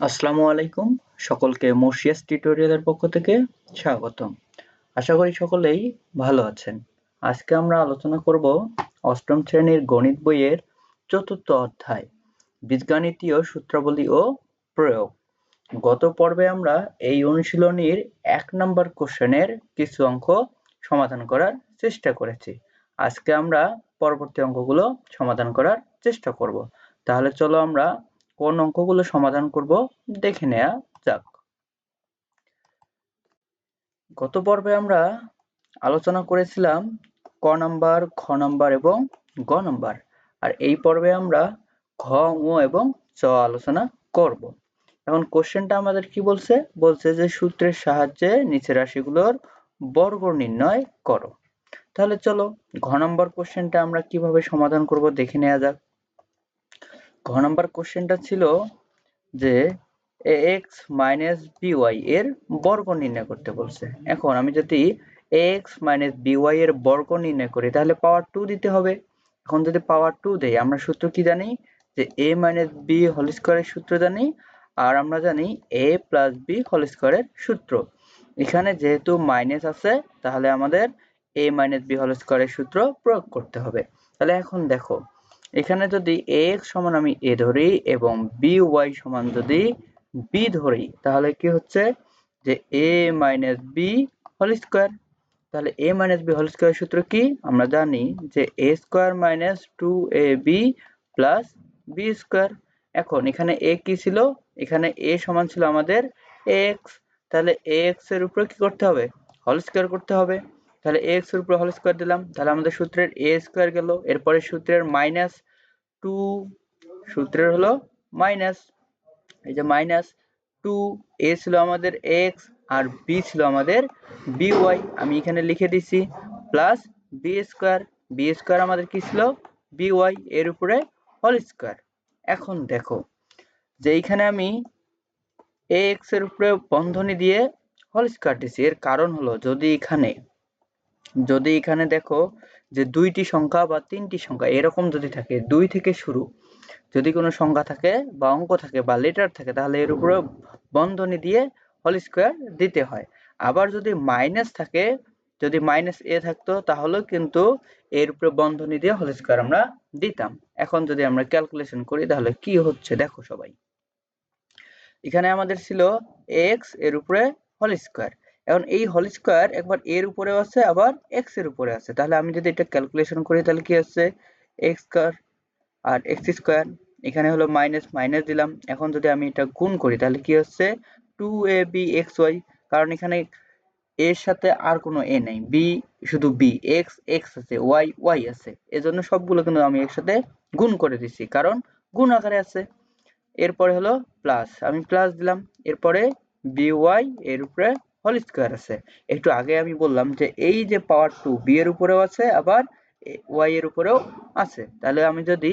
আসসালামু আলাইকুম। সকলকে মসিয়াস টিউটোরিয়ালের পক্ষ থেকে স্বাগতম। আশা করি সকলেই ভালো আছেন। আজকে আমরা আলোচনা করব অষ্টম শ্রেণীর গণিত বইয়ের চতুর্থ অধ্যায় বীজগাণিতীয় সূত্রাবলী ও প্রয়োগ। গত পর্বে আমরা এই অনুশীলনীর ১ নাম্বার কোশ্চেনের কিছু অঙ্ক সমাধান করার চেষ্টা করেছি। আজকে আমরা পরবর্তী অঙ্কগুলো সমাধান করার চেষ্টা করব। তাহলে চলো আমরা কোন অঙ্কগুলো সমাধান করব দেখে নেওয়া যাক। গত পর্বে আমরা আলোচনা করেছিলাম ক নাম্বার, খ নাম্বার এবং গ নাম্বার। আর এই পর্বে আমরা ঘ, ঙ এবং চ আলোচনা করব। এখন কোশ্চেনটা আমাদের কি বলছে? বলছে যে সূত্রের সাহায্যে নিচের রাশিগুলোর বর্গ নির্ণয় করো। তাহলে চলো ঘ নাম্বার কোশ্চেনটা আমরা কিভাবে সমাধান করব দেখে নেওয়া যাক। ঘ নাম্বার কোশ্চেনটা ছিল যে ax - by এর বর্গ নির্ণয় করতে বলছে। এখন আমি যদি ax - by এর বর্গ নির্ণয় করি তাহলে পাওয়ার 2 দিতে হবে। এখন যদি পাওয়ার 2 দেই আমরা সূত্র কি জানি? যে a - b হোল স্কয়ারের সূত্র জানি, আর আমরা জানি a + b হোল স্কয়ারের সূত্র। এখানে যেহেতু মাইনাস আছে তাহলে আমাদের a - b হোল স্কয়ারের সূত্র প্রয়োগ করতে হবে। তাহলে এখন দেখো এখানে যদি ax সমান আমি a ধরি এবং by সমান যদি b ধরি তাহলে কি হচ্ছে যে a - b হোল স্কয়ার। তাহলে a - b হোল স্কয়ার সূত্র কি? আমরা জানি যে a square - 2ab plus b square. এখন এখানে a কি ছিল? এখানে a সমান ছিল আমাদের ax। তাহলে ax এর উপরে কি করতে হবে? হোল স্কয়ার করতে হবে। তাহলে ax এর উপরে হোল স্কয়ার দিলাম। তাহলে আমাদের সূত্রের a স্কয়ার গেল। এরপরে সূত্রের -2 সূত্রের হলো মাইনাস, এই যে -2 a ছিল আমাদের x আর b ছিল আমাদের by। আমি এখানে লিখে দিছি প্লাস b স্কয়ার আমাদের কি ছিল? by এর উপরে হোল স্কয়ার। এখন দেখো যে এইখানে আমি ax এর উপরে বন্ধনী দিয়ে হোল স্কয়ার দিছি। এর কারণ হলো যদি এখানে দেখো যে দুইটি সংখ্যা বা তিনটি সংখ্যা এরকম যদি থাকে, 2 থেকে শুরু যদি কোনো সংখ্যা থাকে বা অঙ্ক থাকে বা লেটার থাকে তাহলে এর উপরে বন্ধনী দিয়ে হোল স্কয়ার দিতে হয়। আবার যদি মাইনাস থাকে, যদি -a থাকতো তাহলেও কিন্তু এর উপরে বন্ধনী দিয়ে হোল স্কয়ার আমরা দিতাম। এখন যদি আমরা ক্যালকুলেশন করি তাহলে কি হচ্ছে দেখো সবাই। এখানে আমাদের ছিল x এর উপরে হোল স্কয়ার। এখন এই হোল স্কয়ার একবার এর উপরেও আছে আবার x এর উপরে আছে। তাহলে আমি যদি এটা ক্যালকুলেশন করি তাহলে কি হচ্ছে x স্কয়ার আর x স্কয়ার। এখানে হলো মাইনাস মাইনাস দিলাম। এখন যদি আমি এটা গুণ করি তাহলে কি হচ্ছে 2abxy, কারণ এখানে এর সাথে আর কোনো a নেই, b শুধু b, x x আছে, y y আছে। এজন্য সবগুলো কিন্তু আমি একসাথে গুণ করে দিছি কারণ গুণ আকারে আছে। এরপরে হলো প্লাস, আমি প্লাস দিলাম। এরপরে by এর উপরে হোল স্কয়ার আছে। একটু আগে আমি বললাম যে এই যে পাওয়ার 2 b এর উপরেও আছে আবার y এর উপরেও আছে। তাহলে আমি যদি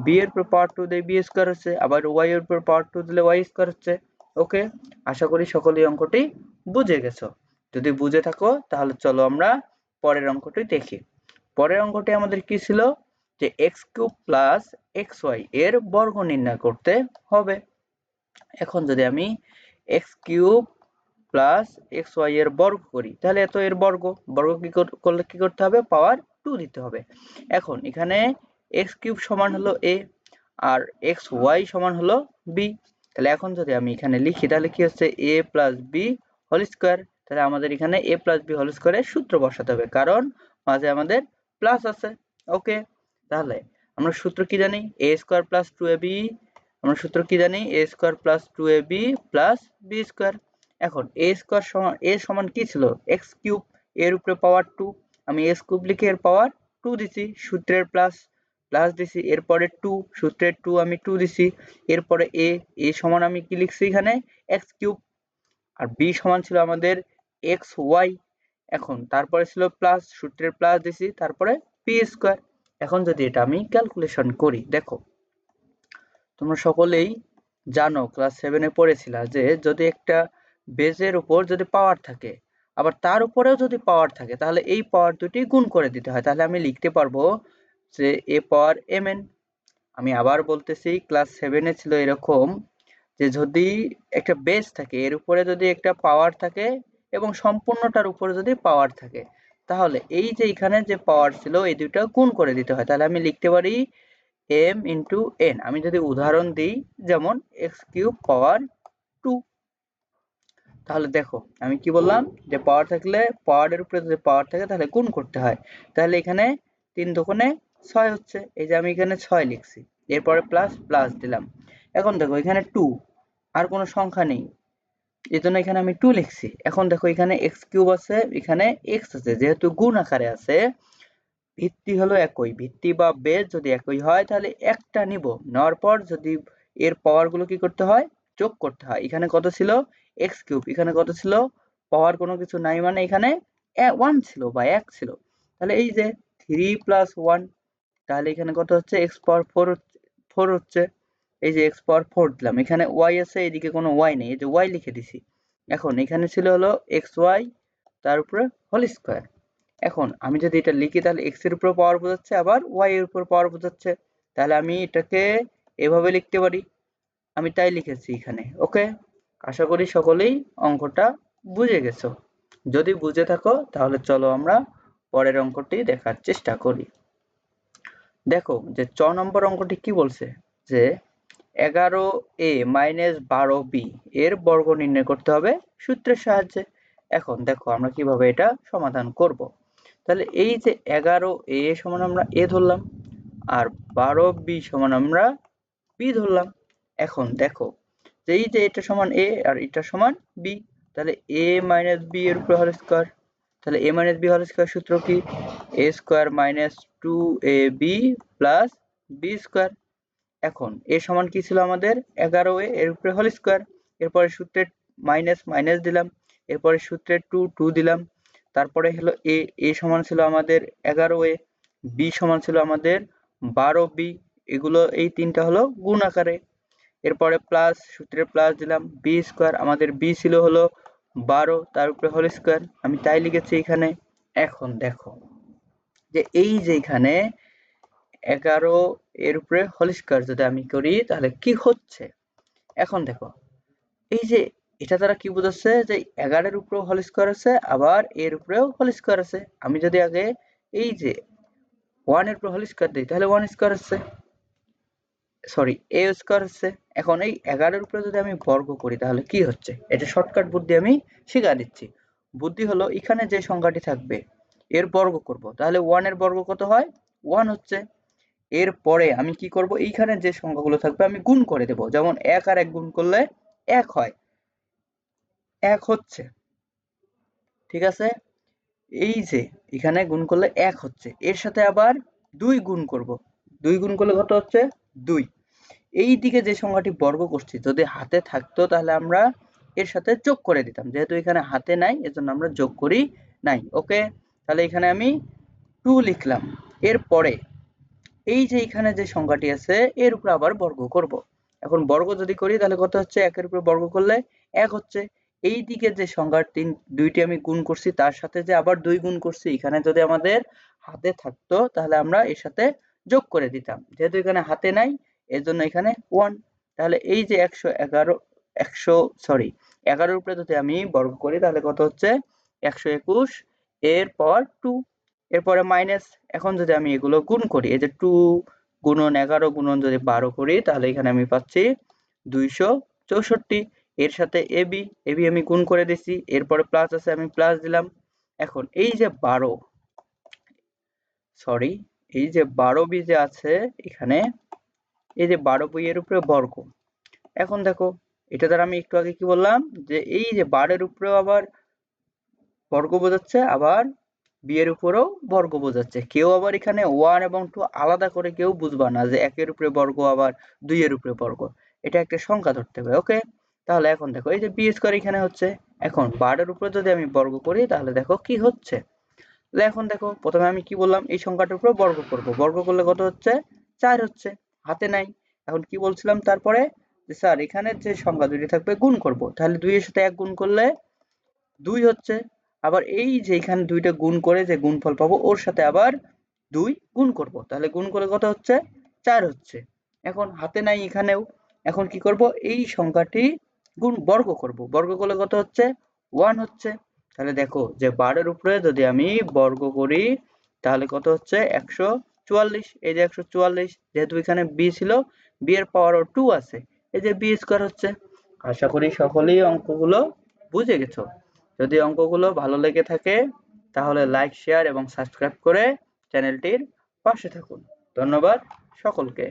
b এর উপর পাওয়ার 2 দেই b স্কয়ার হচ্ছে, আবার y এর উপর পাওয়ার 2 দিলে y স্কয়ার হচ্ছে। ওকে, আশা করি সকলেই অঙ্কটি বুঝে গেছো। যদি বুঝে থাকো তাহলে চলো আমরা পরের অঙ্কটি দেখি। পরের অঙ্কটি আমাদের কি ছিল? যে x³ + xy এর বর্গ নির্ণয় করতে হবে। এখন যদি আমি x³ + xy এর বর্গ করি তাহলে এত এর বর্গ কি করলে কি করতে হবে? পাওয়ার 2 দিতে হবে। এখন এখানে x³ সমান হলো a আর xy সমান হলো b। তাহলে এখন যদি আমি এখানে লিখি তাহলে কি হচ্ছে a + b হোল স্কয়ার। তাহলে আমাদের এখানে a + b হোল স্কয়ারের সূত্র বসাতে হবে কারণ মাঝে আমাদের প্লাস আছে। ওকে, তাহলে আমরা সূত্র কি জানি? a² + 2ab। আমরা সূত্র কি জানি? a² + 2ab + b²। এখন a সমান কি ছিল? x³ এর উপরে পাওয়ার 2। আমি x³ লিখে এর পাওয়ার 2 দিছি। সূত্রের প্লাস দিছি। এরপরে 2 সূত্রের 2 আমি 2 দিছি। এরপরে a সমান আমি কি লিখছি এখানে? x³ আর b সমান ছিল আমাদের xy। এখন তারপরে ছিল প্লাস, সূত্রের প্লাস দিছি, তারপরে p²। এখন যদি এটা আমি ক্যালকুলেশন করি, দেখো তোমরা সকলেই জানো ক্লাস 7 এ পড়েছিলা যে যদি একটা বেজের উপর যদি পাওয়ার থাকে আবার তার উপরেও যদি পাওয়ার থাকে তাহলে এই পাওয়ার দুটি গুণ করে দিতে হয়। তাহলে আমি লিখতে পারবো যে a পাওয়ার mn। আমি আবার বলতেছি ক্লাস 7 এ ছিল এরকম যে যদি একটা বেস থাকে, এর উপরে যদি একটা পাওয়ার থাকে এবং সম্পূর্ণটার উপরে যদি পাওয়ার থাকে, তাহলে এই যে এখানে যে পাওয়ার ছিল এই দুটো গুণ করে দিতে হয়। তাহলে আমি লিখতে পারি m ইন্টু n। আমি যদি উদাহরণ দিই, যেমন এক্স কিউব পাওয়ার 2। তাহলে দেখো আমি কি বললাম, যে পাওয়ার থাকলে পাওয়ারের উপরে যদি পাওয়ার থাকে তাহলে গুণ করতে হয়। তাহলে এখানে 3 দুগুণে 6 হচ্ছে, এই যে আমি এখানে 6 লিখছি, এরপরে প্লাস প্লাস দিলাম। এখন দেখো এখানে 2 আর কোনো সংখ্যা নেই, এজন্য এখানে আমি 2 লিখছি। এখন দেখো এখানে এক্স কিউব আছে, এখানে এক্স আছে, যেহেতু গুণ আকারে আছে, ভিত্তি হলো একই, ভিত্তি বা বেস যদি একই হয় তাহলে একটা নিব, নেওয়ার পর যদি এর পাওয়ার গুলো কি করতে হয়, যোগ করতে হয়। এখানে কত ছিল, এক্স কিউব, এখানে কত ছিল, পাওয়ার কোনো কিছু নাই মানে এখানে 1 ছিল বা 1 ছিল। তাহলে এই যে 3 প্লাস 1, তাহলে এখানে কত হচ্ছে, এক্স পাওয়ার 4 হচ্ছে। এই যে এক্স পাওয়ার 4 দিলাম, এখানে ওয়াই আছে, এদিকে কোনো ওয়াই নেই, এই যে ওয়াই লিখে দিছি। এখন এখানে ছিল হলো এক্স ওয়াই, তার উপরে হোল স্কোয়ার। এখন আমি যদি এটা লিখি তাহলে x এর উপর পাওয়ার বোঝাচ্ছে, আবার y এর উপর পাওয়ার বোঝাচ্ছে। তাহলে আমি এটাকে এভাবে লিখতে পারি, আমি তাই লিখেছি এখানে। ওকে, আশা করি সকলেই অঙ্কটা বুঝে গেছো। যদি বুঝে থাকো তাহলে চলো আমরা পরের অঙ্কটি দেখার চেষ্টা করি। দেখো যে 6 নম্বর অঙ্কটি কি বলছে, যে 11a মাইনাস 12b এর বর্গ নির্ণয় করতে হবে সূত্রের সাহায্যে। এখন দেখো আমরা কিভাবে এটা সমাধান করব। তাহলে এই যে 11a সমান আমরা a ধরলাম, আর 12b সমান আমরা b ধরলাম। এখন দেখো যে এই যে এটা সমান a আর এটা সমান b, তাহলে a মাইনাস b এর উপর হোল স্কয়ার। তাহলে a minus b whole square সূত্র কি, a square minus 2ab plus b square. এখন a সমান কি ছিল আমাদের, 11a এর উপরে হোল স্কয়ার, এরপরে সূত্রে মাইনাস মাইনাস দিলাম, এরপরে সূত্রে 2 দিলাম, তারপরে হলো a সমান ছিল আমাদের 11a, b সমান ছিল আমাদের 12b, এগুলো এই তিনটা হলো গুণ আকারে। এরপরে প্লাস সূত্রে প্লাস দিলাম, b স্কয়ার, আমাদের b ছিল হলো 12, তার উপরে হোল স্কয়ার, আমি তাই লিখেছি এখানে। এখন দেখো যে এই যে এখানে 11 এর উপরে হোল স্কয়ার যদি আমি করি তাহলে কি হচ্ছে। এখন দেখো এই যে এটা দ্বারা কি বোঝাচ্ছে, যে 11 এর উপরেও হোল স্কয়ার আছে, আবার এর উপরেও হোল স্কয়ার আছে। আমি যদি আগে এই যে 1 এর উপর হোল স্কয়ার দিই তাহলে 1 স্কয়ার আছে, সরি a স্কয়ার হচ্ছে। এখন এই 11 এর উপরে যদি আমি বর্গ করি তাহলে কি হচ্ছে, এটা শর্টকাট বুদ্ধি আমি শিখিয়ে দিচ্ছি। বুদ্ধি হলো এখানে যে সংখ্যাটি থাকবে এর বর্গ করব, তাহলে 1 এর বর্গ কত হয়, 1 হচ্ছে। এরপরে আমি কি করব, এইখানে যে সংখ্যাগুলো থাকবে আমি গুণ করে দেব, যেমন 1 আর 1 গুণ করলে 1 হয়, 1 হচ্ছে, ঠিক আছে। এই যে এখানে গুণ করলে 1 হচ্ছে, এর সাথে আবার 2 গুণ করব, 2 গুণ করলে কত হচ্ছে, 2। এই দিকে যে সংখ্যাটি বর্গ করছি যদি হাতে থাকতো তাহলে আমরা এর সাথে যোগ করে দিতাম, যেহেতু এখানে হাতে নাই এজন্য আমরা যোগ করি নাই। ওকে, তাহলে এখানে আমি 2 লিখলাম। এরপরে এই যে এখানে যে সংখ্যাটি আছে এর উপর আবার বর্গ করব। এখন বর্গ যদি করি তাহলে কত হচ্ছে, 1 এর উপর বর্গ করলে 1 হচ্ছে। এই দিকে যে সংখ্যা দুইটি আমি গুণ করছি তার সাথে যে আবার 2 গুণ করছি, এখানে যদি আমাদের হাতে থাকতো তাহলে আমরা এর সাথে যোগ করে দিতাম, যেহেতু এখানে হাতে নাই এজন্য এখানে 1। তাহলে এই যে 11 এর উপরে যদি আমি বর্গ করি তাহলে কত হচ্ছে, 121 এর পাওয়ার 2। এরপরে মাইনাস, এখন যদি আমি এগুলো গুণ করি, এই যে 2 গুণন 11 গুণন যদি 12 করি তাহলে এখানে আমি পাচ্ছি 264। এর সাথে এবি আমি গুণ করে দিছি, এরপরে প্লাস আছে আমি প্লাস দিলাম। এখন এই যে 12, সরি এই যে 12b যে আছে এখানে, এই যে 12b এর উপরে বর্গ। এখন দেখো এটা দ্বারা আমি একটু আগে কি বললাম, যে এই যে 12 এর উপরেও আবার বর্গ বোঝাচ্ছে, আবার b এর উপরেও বর্গ বোঝাচ্ছে। কেউ আবার এখানে 1 এবং 2 আলাদা করে কেউ বুঝবা না, যে 1 এর উপরে বর্গ আবার 2 এর উপরে বর্গ, এটা একটা সংখ্যা ধরতে হবে। ওকে, তাহলে এখন দেখো এই যে b স্কয়ার এখানে হচ্ছে, এখন 12 এর উপরে যদি আমি বর্গ করি তাহলে দেখো কি হচ্ছে। তাহলে এখন দেখো প্রথমে আমি কি বললাম, এই সংখ্যাটার উপর বর্গ করব, বর্গ করলে কত হচ্ছে, 4 হচ্ছে, হাতে নাই। এখন কি বলছিলাম তারপরে, যে স্যার এখানে যে সংখ্যা দুটি থাকবে গুণ করব, তাহলে 2 এর সাথে 1 গুণ করলে 2 হচ্ছে, আবার এই যে এখানে 2টা গুণ করে যে গুণফল পাবো ওর সাথে আবার 2 গুণ করব, তাহলে গুণ করলে কত হচ্ছে, 4 হচ্ছে। এখন হাতে নাই এখানেও, এখন কি করব, এই সংখ্যাটি বর্গ করব। বর্গ করলে কত হচ্ছে? 1 হচ্ছে। তাহলে দেখো যে 12 এর উপরে যদি আমি বর্গ করি তাহলে কত হচ্ছে? 144। এই যে 144, যেহেতু এখানে b ছিল, b এর পাওয়ারও 2 আছে, এই যে b স্কয়ার হচ্ছে। আশা করি সকলেই অঙ্কগুলো বুঝে গেছো। যদি অঙ্কগুলো ভালো লেগে থাকে তাহলে লাইক, শেয়ার এবং সাবস্ক্রাইব করে চ্যানেলটির পাশে থাকুন। ধন্যবাদ সকলকে।